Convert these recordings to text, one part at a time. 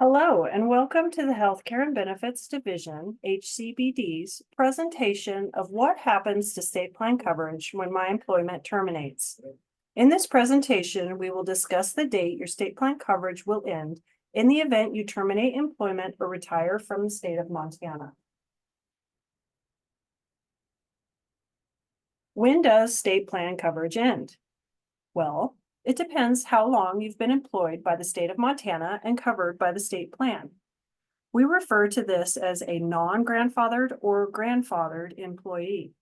Hello, and welcome to the Healthcare and Benefits Division, HCBD's presentation of what happens to state plan coverage when my employment terminates. In this presentation, we will discuss the date your state plan coverage will end in the event you terminate employment or retire from the state of Montana. When does state plan coverage end? Well, it depends how long you've been employed by the state of Montana and covered by the state plan. We refer to this as a non-grandfathered or grandfathered employee.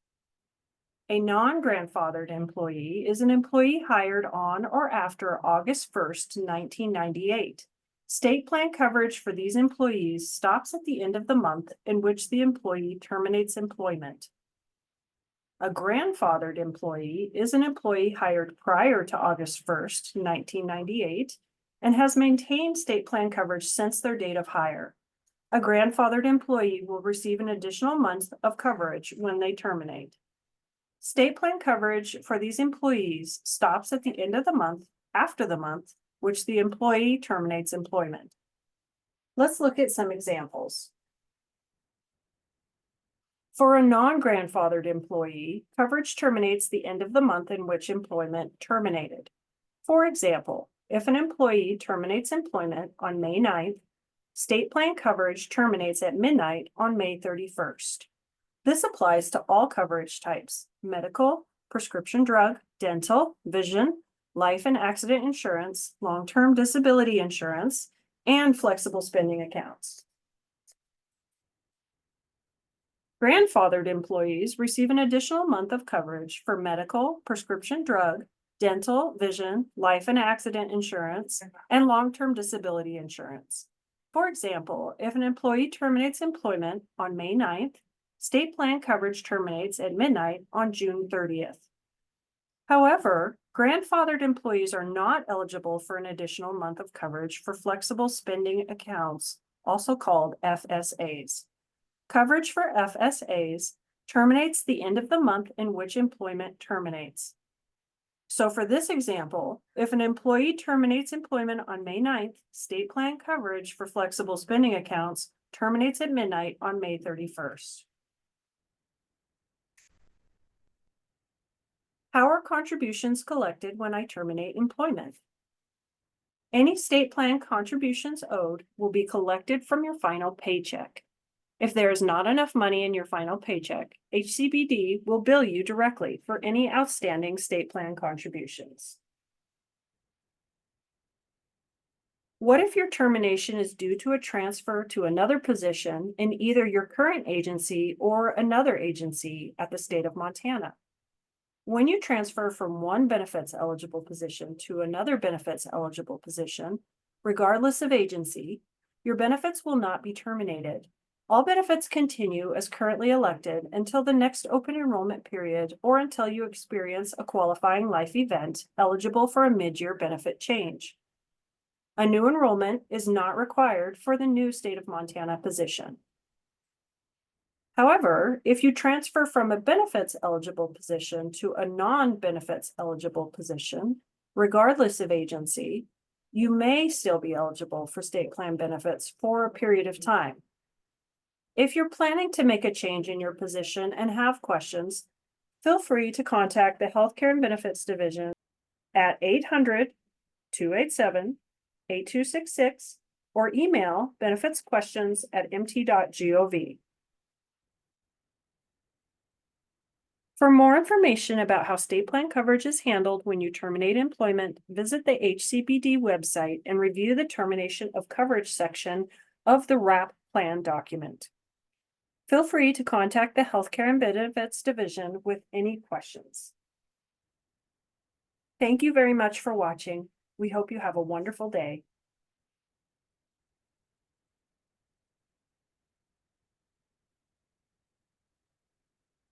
A non-grandfathered employee is an employee hired on or after August 1st, 1998. State plan coverage for these employees stops at the end of the month in which the employee terminates employment. A grandfathered employee is an employee hired prior to August 1st, 1998, and has maintained state plan coverage since their date of hire. A grandfathered employee will receive an additional month of coverage when they terminate. State plan coverage for these employees stops at the end of the month after the month which the employee terminates employment. Let's look at some examples. For a non-grandfathered employee, coverage terminates the end of the month in which employment terminated. For example, if an employee terminates employment on May 9th, state plan coverage terminates at midnight on May 31st. This applies to all coverage types: medical, prescription drug, dental, vision, life and accident insurance, long-term disability insurance, and flexible spending accounts. Grandfathered employees receive an additional month of coverage for medical, prescription drug, dental, vision, life and accident insurance, and long-term disability insurance. For example, if an employee terminates employment on May 9th, state plan coverage terminates at midnight on June 30th. However, grandfathered employees are not eligible for an additional month of coverage for flexible spending accounts, also called FSAs. Coverage for FSAs terminates the end of the month in which employment terminates. So for this example, if an employee terminates employment on May 9th, state plan coverage for flexible spending accounts terminates at midnight on May 31st. How are contributions collected when I terminate employment? Any state plan contributions owed will be collected from your final paycheck. If there is not enough money in your final paycheck, HCBD will bill you directly for any outstanding state plan contributions. What if your termination is due to a transfer to another position in either your current agency or another agency at the state of Montana? When you transfer from one benefits eligible position to another benefits eligible position, regardless of agency, your benefits will not be terminated. All benefits continue as currently elected until the next open enrollment period or until you experience a qualifying life event eligible for a mid-year benefit change. A new enrollment is not required for the new state of Montana position. However, if you transfer from a benefits eligible position to a non-benefits eligible position, regardless of agency, you may still be eligible for state plan benefits for a period of time. If you're planning to make a change in your position and have questions, feel free to contact the Healthcare and Benefits Division at 800-287-8266 or email benefitsquestions@mt.gov. For more information about how state plan coverage is handled when you terminate employment, visit the HCBD website and review the termination of coverage section of the WRAP plan document. Feel free to contact the Healthcare and Benefits Division with any questions. Thank you very much for watching. We hope you have a wonderful day.